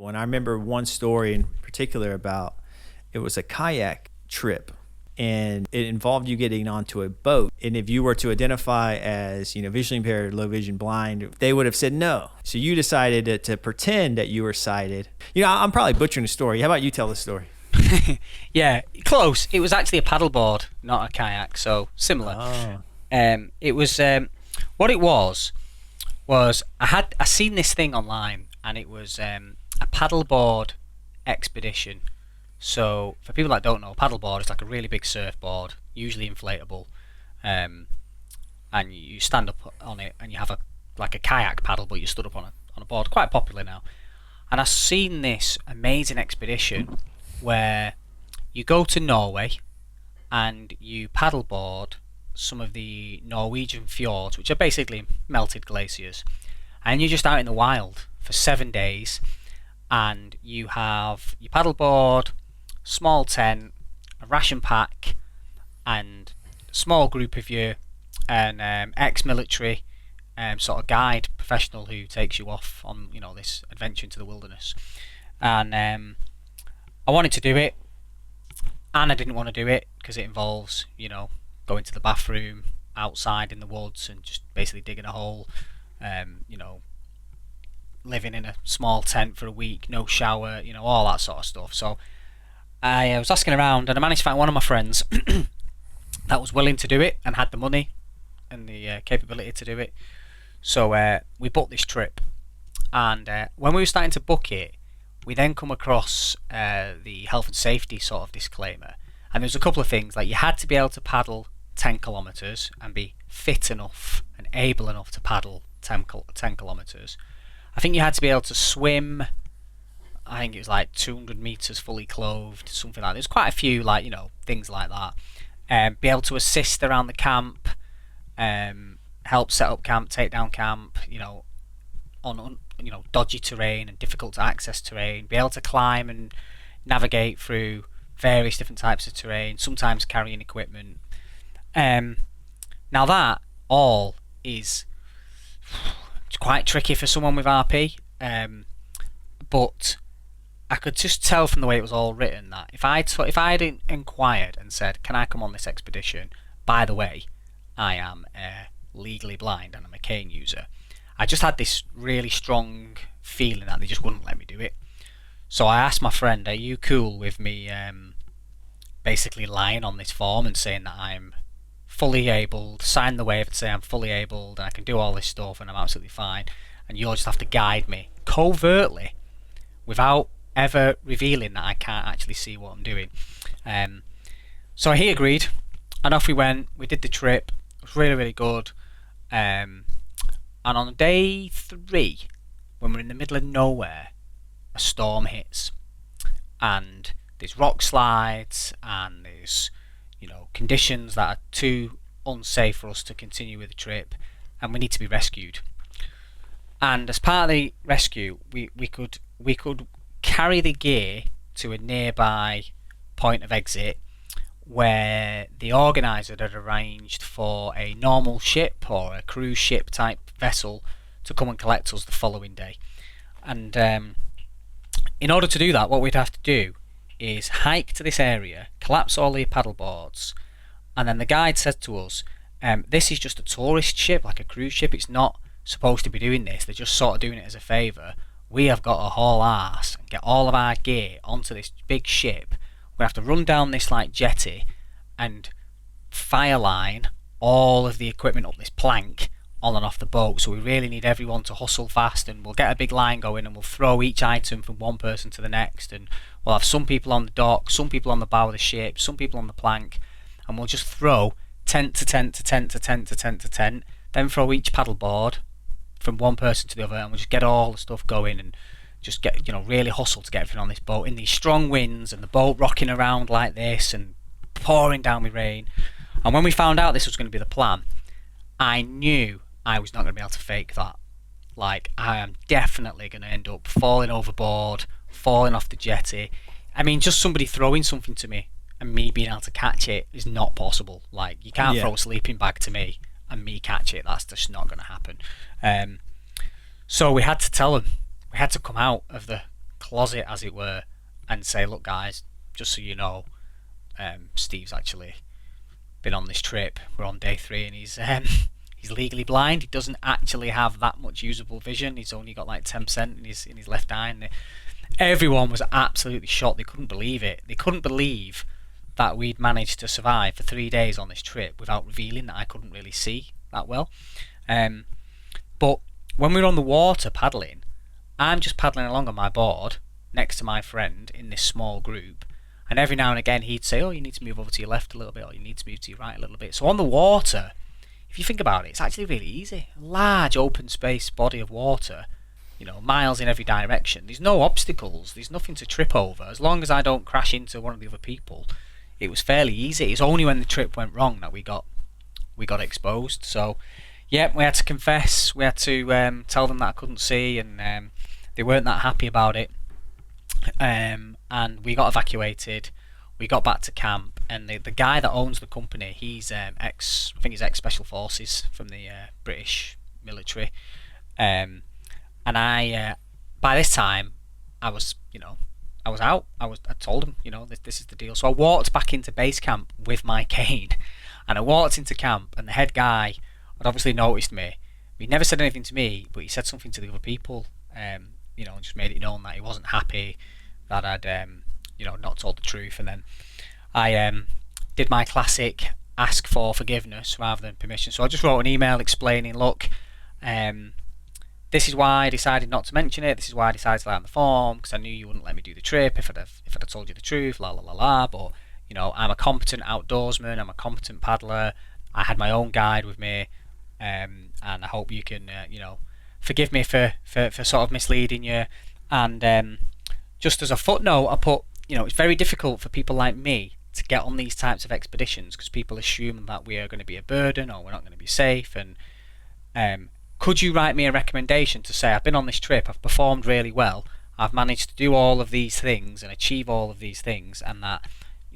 And I remember one story in particular about, it was a kayak trip, and it involved you getting onto a boat. And if you were to identify as, visually impaired, low vision, blind, they would have said no. So you decided to pretend that you were sighted. I'm probably butchering the story. How about you tell the story? Yeah, close. It was actually a paddleboard, not a kayak, so similar. Oh. It was what it was I seen this thing online, and it was a paddleboard expedition. So for people that don't know, paddleboard is like a really big surfboard, usually inflatable, and you stand up on it, and you have like a kayak paddle, but you stood up on a board. Quite popular now. And I've seen this amazing expedition where you go to Norway and you paddleboard some of the Norwegian fjords, which are basically melted glaciers, and you're just out in the wild for 7 days, and you have your paddleboard, small tent, a ration pack, and a small group of you, and ex-military sort of guide professional who takes you off on this adventure into the wilderness. And I wanted to do it, and I didn't want to do it because it involves going to the bathroom outside in the woods and just basically digging a hole, living in a small tent for a week, no shower, all that sort of stuff. So I was asking around, and I managed to find one of my friends that was willing to do it and had the money and the capability to do it. So we booked this trip, and when we were starting to book it, we then come across the health and safety sort of disclaimer, and there's a couple of things, like you had to be able to paddle 10 kilometers and be fit enough and able enough to paddle 10 kilometers. I think you had to be able to swim. I think it was like 200 meters fully clothed, something like that. There's quite a few things like that. Be able to assist around the camp, help set up camp, take down camp, on dodgy terrain and difficult to access terrain. Be able to climb and navigate through various different types of terrain, sometimes carrying equipment. Now that all is quite tricky for someone with RP, but I could just tell from the way it was all written that if I'd inquired and said, can I come on this expedition, by the way, I am legally blind and I'm a cane user, I just had this really strong feeling that they just wouldn't let me do it. So I asked my friend, are you cool with me basically lying on this form and saying that I'm fully able, sign the waiver to say I'm fully able and I can do all this stuff and I'm absolutely fine, and you'll just have to guide me covertly without ever revealing that I can't actually see what I'm doing. So he agreed, and off we went. We did the trip. It was really, really good. And on day 3, when we're in the middle of nowhere, a storm hits, and there's rock slides, and there's conditions that are too unsafe for us to continue with the trip, and we need to be rescued. And as part of the rescue, we could carry the gear to a nearby point of exit where the organiser had arranged for a normal ship or a cruise ship type vessel to come and collect us the following day. And in order to do that, what we'd have to do is hike to this area, collapse all the paddle boards, and then the guide said to us, this is just a tourist ship, like a cruise ship. It's not supposed to be doing this. They're just sort of doing it as a favour. We have got to haul arse and get all of our gear onto this big ship. We have to run down this jetty and fireline all of the equipment up this plank on and off the boat. So we really need everyone to hustle fast, and we'll get a big line going and we'll throw each item from one person to the next, and we'll have some people on the dock, some people on the bow of the ship, some people on the plank, and we'll just throw tent to tent to tent to tent to tent to tent, then throw each paddleboard from one person to the other, and we'll just get all the stuff going and just get really hustle to get everything on this boat in these strong winds, and the boat rocking around like this and pouring down with rain. And when we found out this was going to be the plan, I knew I was not going to be able to fake that. Like, I am definitely going to end up falling overboard, falling off the jetty. I mean, just somebody throwing something to me and me being able to catch it is not possible. Like, you can't throw a sleeping bag to me and me catch it. That's just not going to happen. So we had to tell them. We had to come out of the closet, as it were, and say, look, guys, just so you know, Steve's actually been on this trip. We're on day 3, and he's legally blind. He doesn't actually have that much usable vision. He's only got like 10% in his left eye. And everyone was absolutely shocked. They couldn't believe it. They couldn't believe that we'd managed to survive for 3 days on this trip without revealing that I couldn't really see that well. But when we were on the water paddling, I'm just paddling along on my board next to my friend in this small group, and every now and again he'd say, oh, you need to move over to your left a little bit, or you need to move to your right a little bit. So on the water, if you think about it, it's actually really easy. A large open space body of water, miles in every direction. There's no obstacles, there's nothing to trip over. As long as I don't crash into one of the other people, it was fairly easy. It's only when the trip went wrong that we got exposed. So yeah, we had to confess, we had to tell them that I couldn't see, and they weren't that happy about it. And we got evacuated. We got back to camp, and the guy that owns the company, he's ex Special Forces from the British military. And I, by this time, I was out. I told him, this is the deal. So I walked back into base camp with my cane, and I walked into camp, and the head guy had obviously noticed me. He never said anything to me, but he said something to the other people. And just made it known that he wasn't happy that I'd, not told the truth. And then I did my classic ask for forgiveness rather than permission. So I just wrote an email explaining, look, this is why I decided not to mention it. This is why I decided to lie on the form, because I knew you wouldn't let me do the trip if I'd have told you the truth, la la la la. But I'm a competent outdoorsman. I'm a competent paddler. I had my own guide with me, and I hope you can, forgive me for sort of misleading you. And just as a footnote, I put, it's very difficult for people like me to get on these types of expeditions because people assume that we are going to be a burden or we're not going to be safe. And could you write me a recommendation to say, I've been on this trip, I've performed really well, I've managed to do all of these things and achieve all of these things, and that,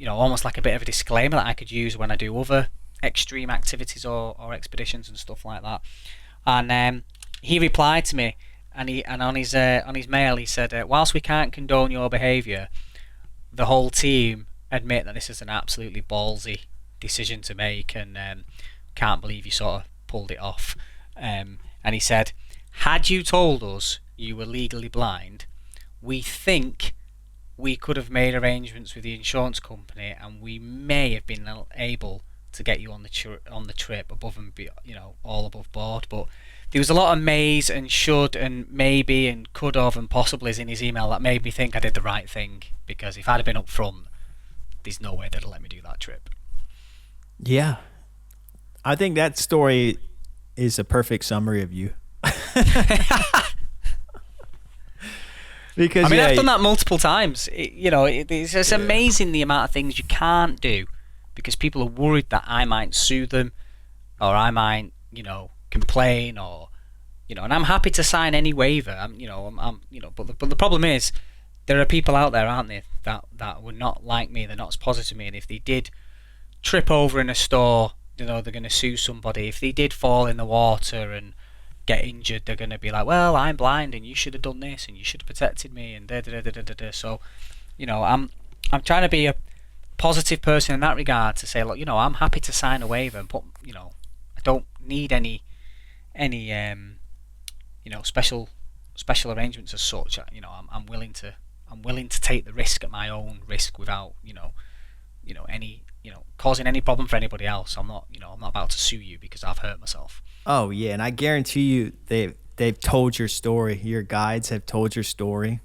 almost like a bit of a disclaimer that I could use when I do other extreme activities or expeditions and stuff like that. And he replied to me, and on his mail he said, whilst we can't condone your behaviour, the whole team admit that this is an absolutely ballsy decision to make, and can't believe you sort of pulled it off. And he said, had you told us you were legally blind, we think we could have made arrangements with the insurance company, and we may have been able to get you on the trip above and all above board. But there was a lot of mays and should and maybe and could have and possiblies in his email that made me think I did the right thing, because if I'd have been up front, there's no way they'd have let me do that trip. Yeah, I think that story is a perfect summary of you. Because I've done that multiple times. It's just amazing the amount of things you can't do because people are worried that I might sue them, or I might, complain, or, and I'm happy to sign any waiver. But the problem is, there are people out there, aren't there, that were not like me. They're not as positive as me, and if they did trip over in a store, they're going to sue somebody. If they did fall in the water and get injured, they're going to be like, well, I'm blind and you should have done this and you should have protected me and da da da da da da. So, I'm trying to be a positive person in that regard, to say, look, I'm happy to sign a waiver, but I don't need any special arrangements as such. I'm willing to take the risk at my own risk without any causing any problem for anybody else. I'm not about to sue you because I've hurt myself. Oh yeah, and I guarantee you they've told your story. Your guides have told your story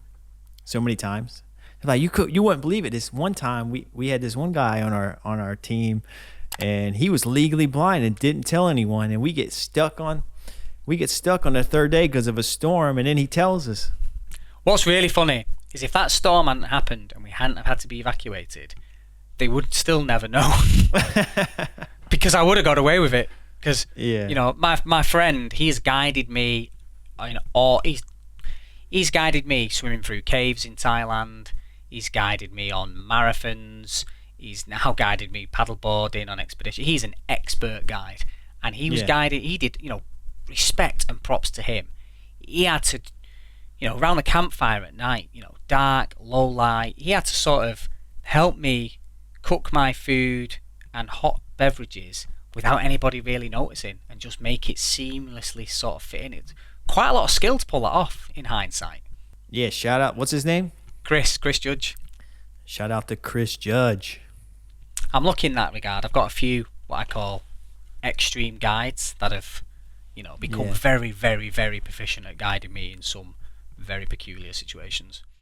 so many times. Like you wouldn't believe it. This one time we had this one guy on our team, and he was legally blind and didn't tell anyone, and we get stuck on the third day because of a storm, and then he tells us. What's really funny is if that storm hadn't happened and we hadn't have had to be evacuated, they would still never know. Because I would have got away with it. Because my friend, he's guided me, he's guided me swimming through caves in Thailand. He's guided me on marathons. He's now guided me paddleboarding on expedition. He's an expert guide, and he was guided. He did, respect and props to him. He had to around the campfire at night, dark, low light. He had to sort of help me cook my food and hot beverages without anybody really noticing, and just make it seamlessly sort of fit in. It's quite a lot of skill to pull that off in hindsight. Yeah, shout out. What's his name? Chris Judge. Shout out to Chris Judge. I'm lucky in that regard. I've got a few what I call extreme guides that have, become very, very, very proficient at guiding me in some very peculiar situations.